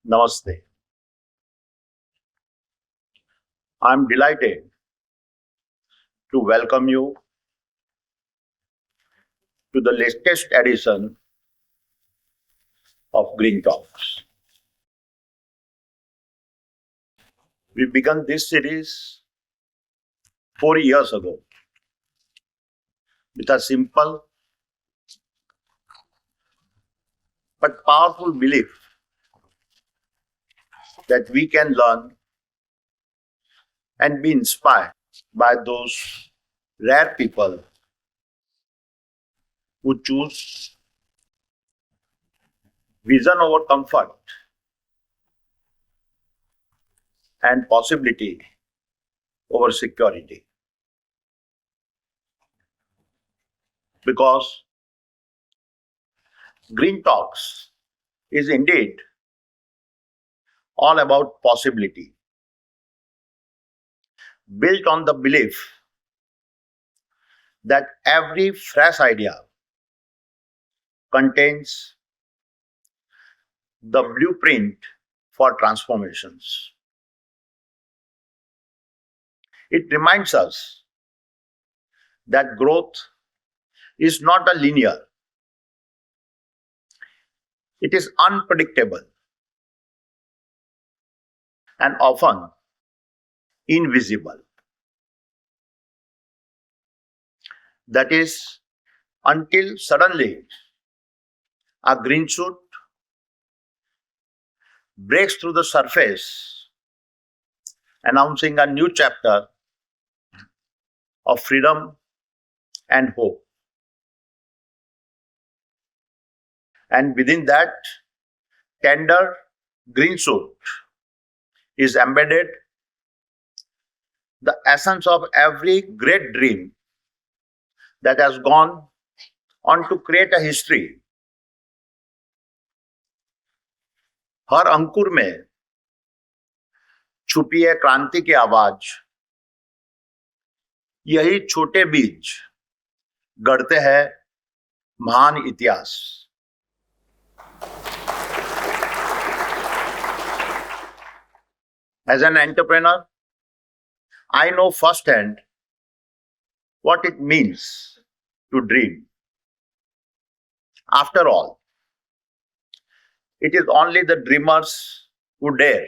Namaste. I'm delighted to welcome you to the latest edition of Green Talks. We began this series 4 years ago with a simple but powerful belief that we can learn and be inspired by those rare people who choose vision over comfort and possibility over security. Because Green Talks is indeed all about possibility, built on the belief that every fresh idea contains the blueprint for transformations. It reminds us that growth is not a linear, it is unpredictable and often invisible. That is, until suddenly a green shoot breaks through the surface, announcing a new chapter of freedom and hope. And within that tender green shoot is embedded the essence of every great dream that has gone on to create a history. हर अंकुर में छुपी है क्रांति की आवाज, यही छोटे बीज गढ़ते हैं महान इतिहास. As an entrepreneur, I know firsthand what it means to dream. After all, it is only the dreamers who dare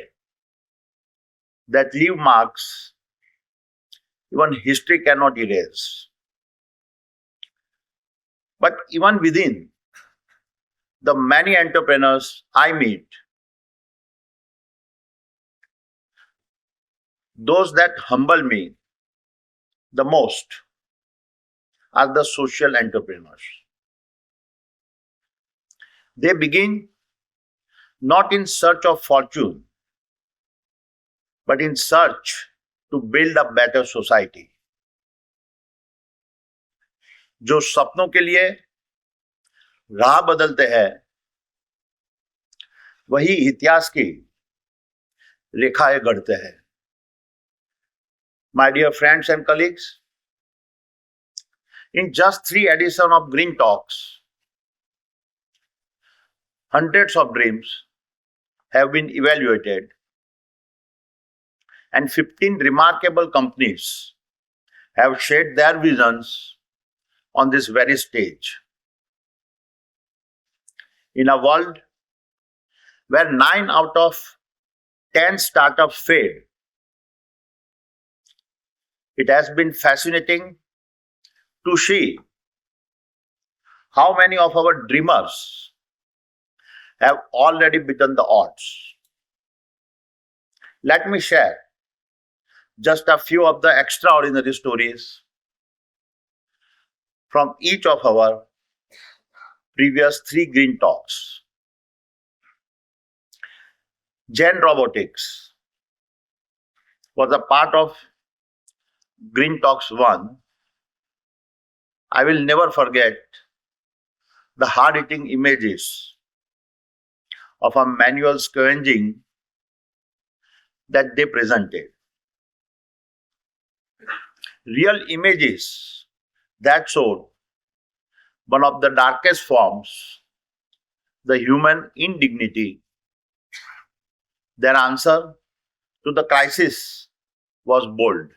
that leave marks even history cannot erase. But even within the many entrepreneurs I meet, those that humble me the most are the social entrepreneurs. They begin not in search of fortune, but in search to build a better society. जो सपनों के लिए राह बदलते हैं, वही इतिहास की रेखाएं गढ़ते हैं. My dear friends and colleagues, in just 3 editions of Green Talks, hundreds of dreams have been evaluated and 15 remarkable companies have shared their visions on this very stage. In a world where 9 out of 10 startups fail, it has been fascinating to see how many of our dreamers have already beaten the odds. Let me share just a few of the extraordinary stories from each of our previous 3 Green Talks. Gen Robotics was a part of Green Talks 1. I will never forget the hard-hitting images of a manual scavenging that they presented. Real images that showed one of the darkest forms, the human indignity Their answer to the crisis was bold.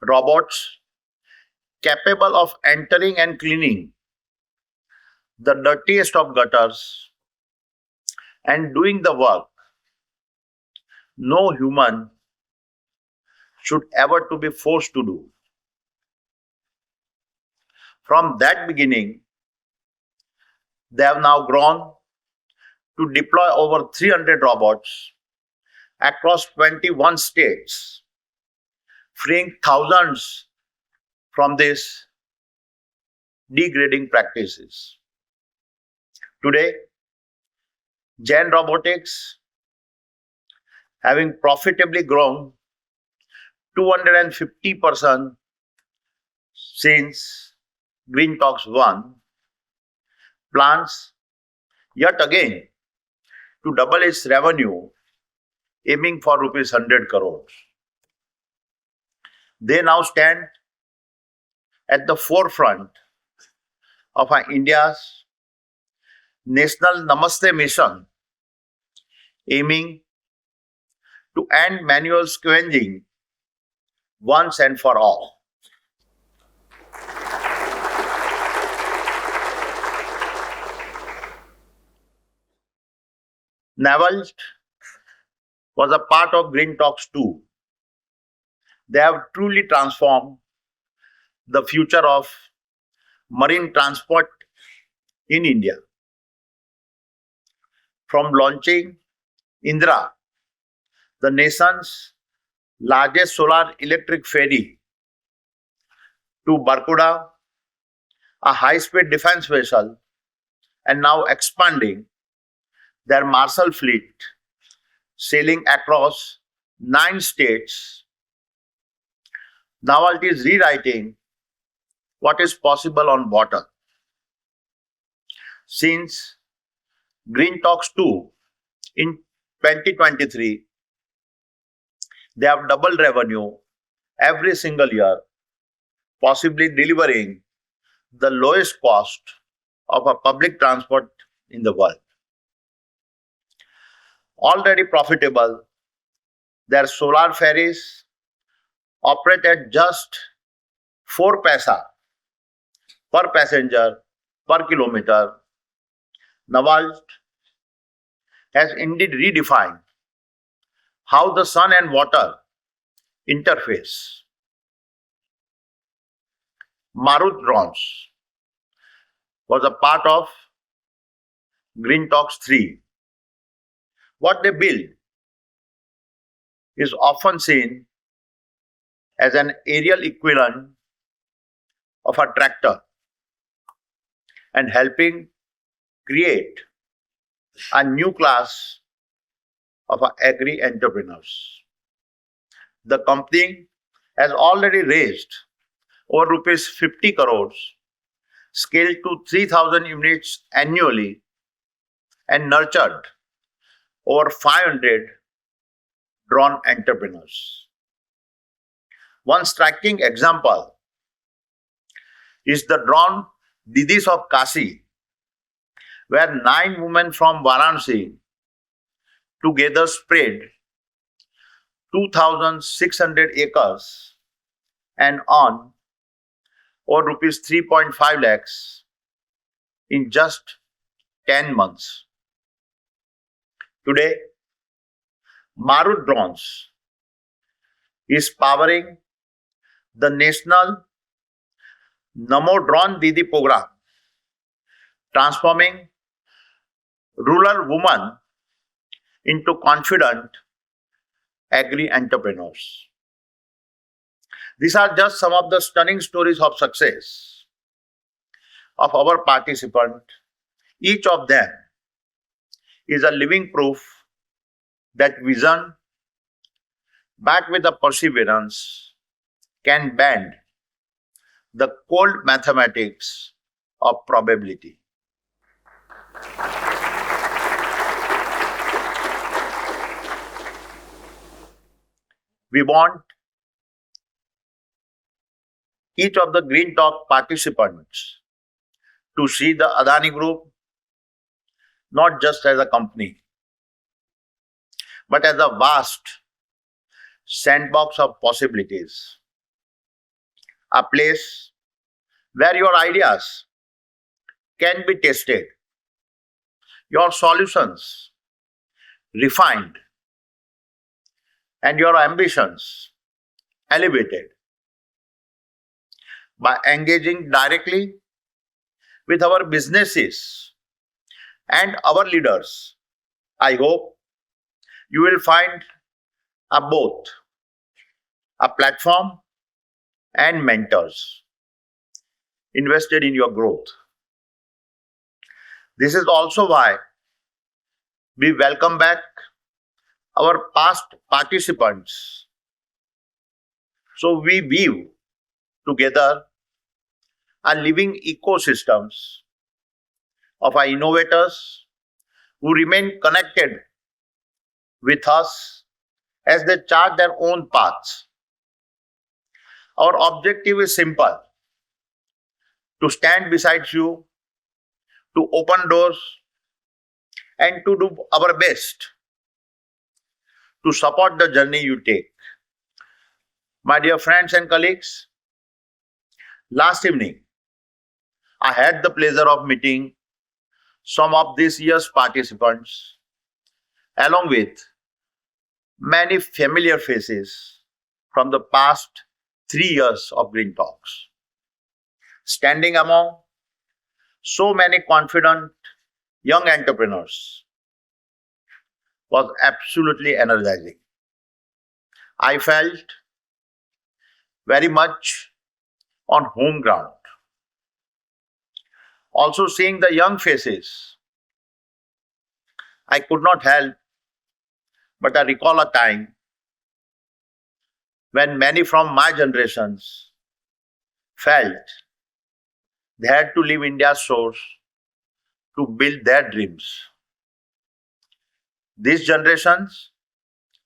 Robots capable of entering and cleaning the dirtiest of gutters and doing the work no human should ever to be forced to do. From that beginning, they have now grown to deploy over 300 robots across 21 states, freeing thousands from these degrading practices. Today, Jain Robotics, having profitably grown 250% since Green Talks 1, plans yet again to double its revenue, aiming for rupees 100 crores. They now stand at the forefront of India's national Namaste mission, aiming to end manual scavenging once and for all. Naval was a part of Green Talks 2. They have truly transformed the future of marine transport in India. From launching Indra, the nation's largest solar electric ferry, to Barkuda, a high-speed defense vessel, and now expanding their Marshall fleet, sailing across 9 states. Naval is rewriting what is possible on water. Since Green Talks 2 in 2023, they have doubled revenue every single year, possibly delivering the lowest cost of a public transport in the world. Already profitable, their solar ferries operate at just 4 paisa per passenger per kilometer. Naval has indeed redefined how the sun and water interface. Marut drones was a part of Green Talks 3. What they build is often seen as an aerial equivalent of a tractor and helping create a new class of agri-entrepreneurs. The company has already raised over rupees 50 crores, scaled to 3,000 units annually, and nurtured over 500 drone entrepreneurs. One striking example is the drone Didis of Kashi, where 9 women from Varanasi together sprayed 2,600 acres and on or rupees 3.5 lakhs in just 10 months. Today, Marut Drones is powering the national Namo Drone Didi program, transforming rural women into confident agri-entrepreneurs. These are just some of the stunning stories of success of our participants. Each of them is a living proof that vision, backed with the perseverance, can bend the cold mathematics of probability. We want each of the Green Talk participants to see the Adani Group not just as a company, but as a vast sandbox of possibilities, a place where your ideas can be tested, your solutions refined, and your ambitions elevated by engaging directly with our businesses and our leaders. I hope you will find both a platform and mentors invested in your growth. This is also why we welcome back our past participants. So we weave together a living ecosystems of our innovators who remain connected with us as they chart their own paths. Our objective is simple: to stand beside you, to open doors, and to do our best to support the journey you take. My dear friends and colleagues, last evening I had the pleasure of meeting some of this year's participants, along with many familiar faces from the past 3 years of Green Talks. Standing among so many confident young entrepreneurs was absolutely energizing. I felt very much on home ground. Also, seeing the young faces, I could not help but I recall a time when many from my generations felt they had to leave India's shores to build their dreams. This generation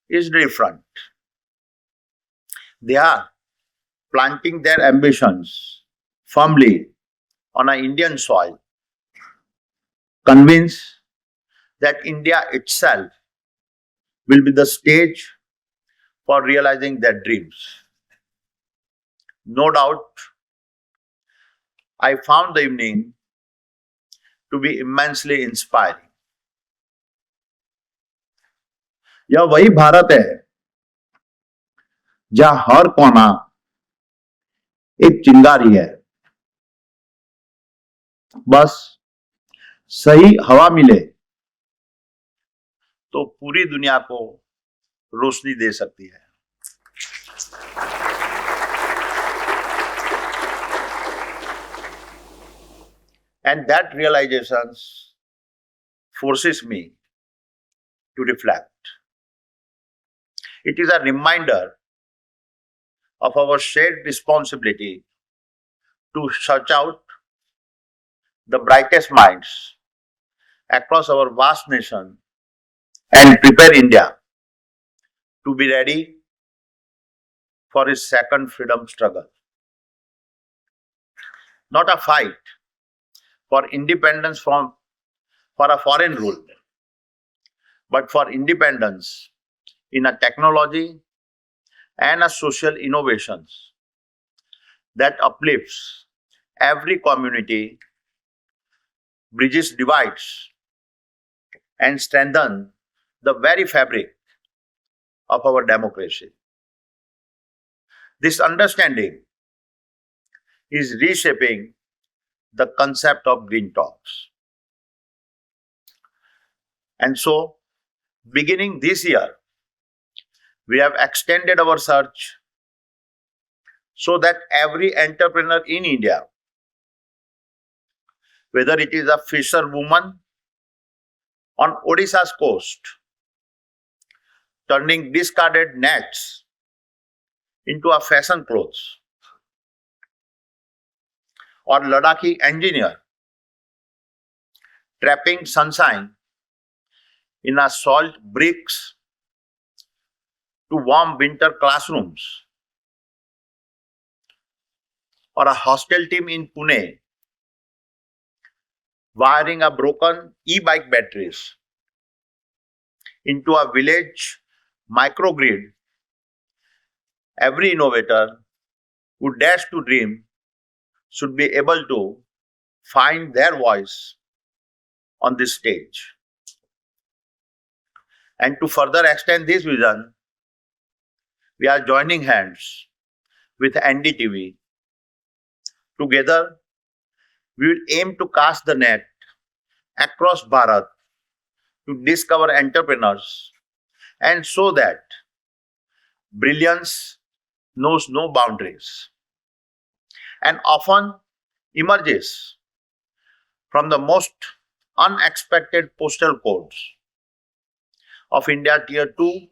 is different. They are planting their ambitions firmly on an Indian soil, convinced that India itself will be the stage for realizing their dreams. No doubt, I found the evening to be immensely inspiring. यह वही भारत है जहां हर कोना एक चिंगारी है. बस सही हवा मिले तो पूरी दुनिया को रोशनी दे सकती है. And that realization forces me to reflect. It is a reminder of our shared responsibility to search out the brightest minds across our vast nation and prepare India to be ready for its second freedom struggle. Not a fight for independence for a foreign rule, but for independence in a technology and a social innovations that uplifts every community, bridges divides, and strengthens the very fabric of our democracy. This understanding is reshaping the concept of Green Talks. And so, beginning this year, we have extended our search so that every entrepreneur in India, whether it is a fisherwoman on Odisha's coast, turning discarded nets into a fashion clothes, or Ladakhi engineer trapping sunshine in a salt bricks to warm winter classrooms, or a hostel team in Pune wiring a broken e-bike batteries into a village microgrid, every innovator who dares to dream should be able to find their voice on this stage. And to further extend this vision, we are joining hands with NDTV. Together, we will aim to cast the net across Bharat to discover entrepreneurs and show that brilliance knows no boundaries and often emerges from the most unexpected postal codes of India Tier 2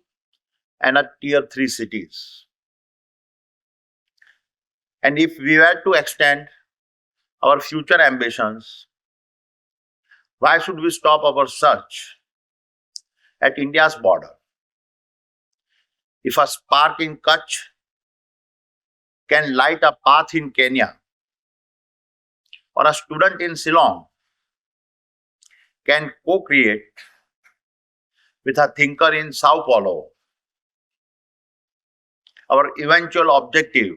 and Tier 3 cities. And if we were to extend our future ambitions, why should we stop our search at India's border? If a spark in Kutch can light a path in Kenya, or a student in Ceylon can co-create with a thinker in Sao Paulo, our eventual objective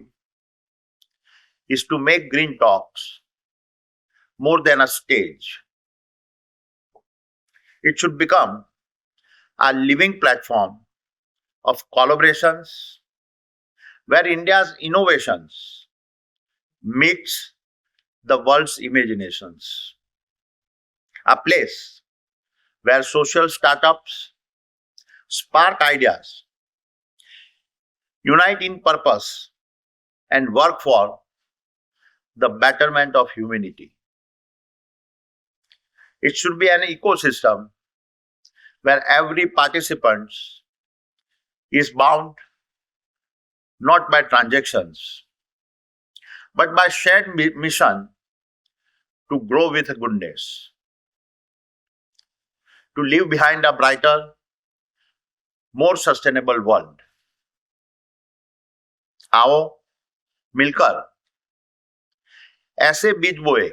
is to make Green Talks more than a stage. It should become a living platform of collaborations where India's innovations meets the world's imaginations. A place where social startups spark ideas, unite in purpose, and work for the betterment of humanity. It should be an ecosystem where every participant is bound not by transactions, but by shared mission to grow with goodness, to leave behind a brighter, more sustainable world. आओ मिलकर ऐसे बीज बोए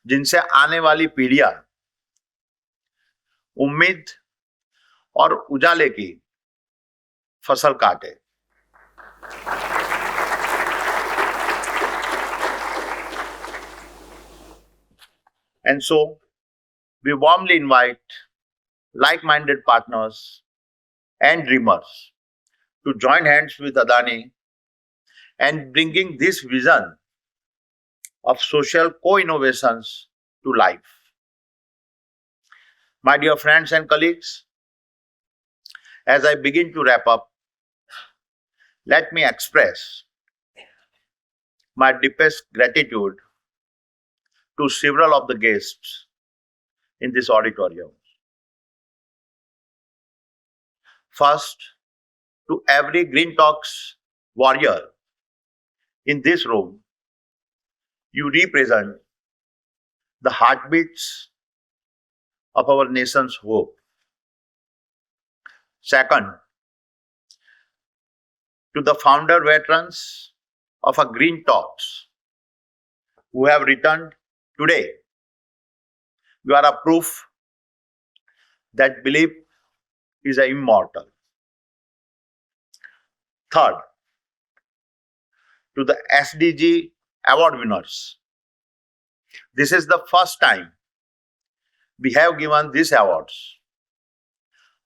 जिनसे आने वाली पीढ़ियां उम्मीद और उजाले की फसल काटे. And so, we warmly invite like-minded partners and dreamers to join hands with Adani and bringing this vision of social co-innovations to life. My dear friends and colleagues, as I begin to wrap up, let me express my deepest gratitude to several of the guests in this auditorium. First, to every Green Talks warrior in this room, you represent the heartbeats of our nation's hope. Second, to the founder veterans of a Green Talks who have returned today, you are a proof that belief is immortal. Third, to the SDG award winners, this is the first time we have given these awards.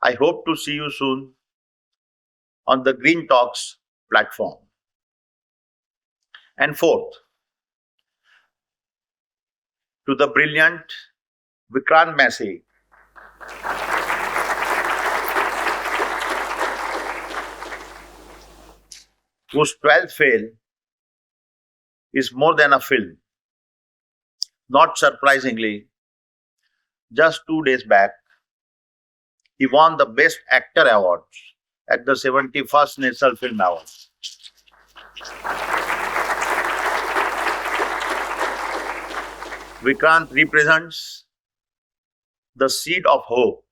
I hope to see you soon on the Green Talks platform. And fourth, to the brilliant Vikrant Massey, whose 12th fail is more than a film. Not surprisingly, just 2 days back, he won the Best Actor Award at the 71st National Film Awards. Vikrant represents the seed of hope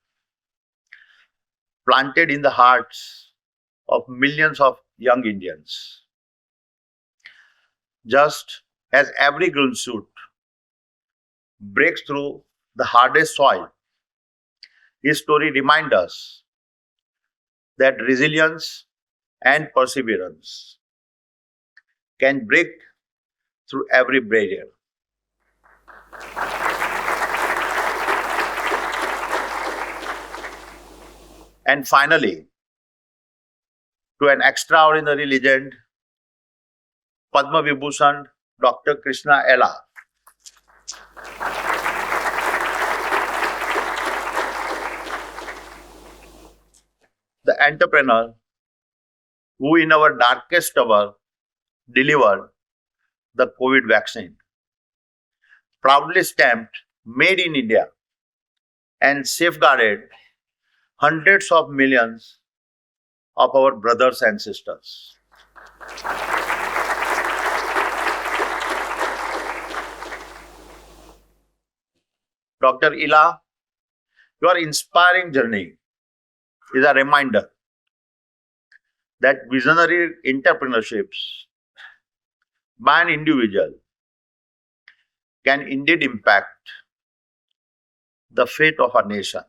planted in the hearts of millions of young Indians. Just as every green shoot breaks through the hardest soil, His story reminds us that resilience and perseverance can break through every barrier. And finally, to an extraordinary legend, Padma Vibhushan, Dr. Krishna Ella. The entrepreneur who in our darkest hour delivered the COVID vaccine, proudly stamped made in India and safeguarded hundreds of millions of our brothers and sisters. Dr. Ila, your inspiring journey is a reminder that visionary entrepreneurships by an individual can indeed impact the fate of a nation.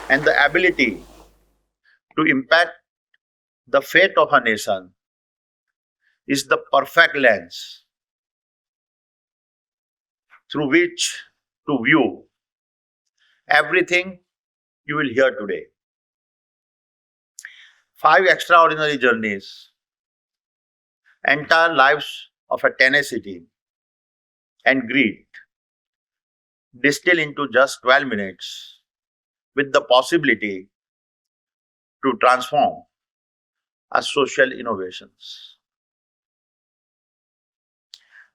And the ability to impact the fate of a nation is the perfect lens through which to view everything you will hear today. 5 extraordinary journeys, entire lives of a tenacity and greed, distilled into just 12 minutes with the possibility to transform as social innovations.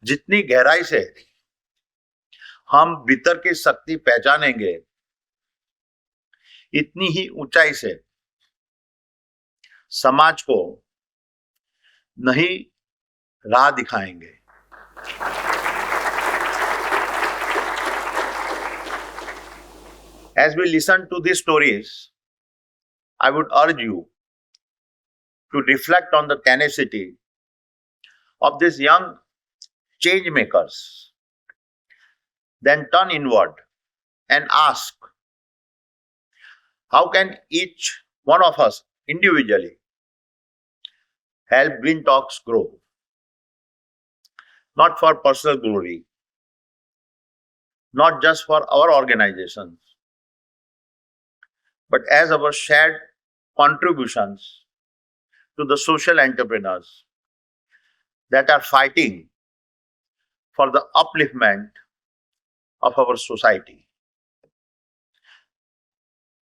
जितनी गहराई से हम भीतर की शक्ति पहचानेंगे, इतनी ही ऊंचाई से समाज को नई राह दिखाएंगे. As we listen to these stories, I would urge you to reflect on the tenacity of these young change makers. Then turn inward and ask, how can each one of us individually help Green Talks grow? Not for personal glory, not just for our organizations, but as our shared contributions to the social entrepreneurs that are fighting for the upliftment of our society.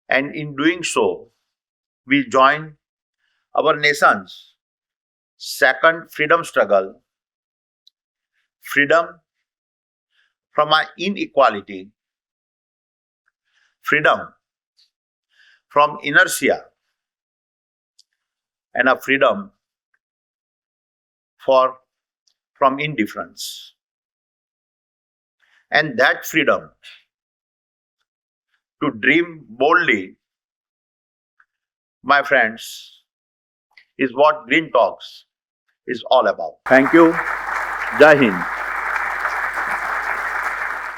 And in doing so, we join our nation's second freedom struggle, freedom from our inequality, freedom from inertia, and a freedom from indifference. And that freedom to dream boldly, my friends, is what Green Talks is all about. Thank you. Jai Hind.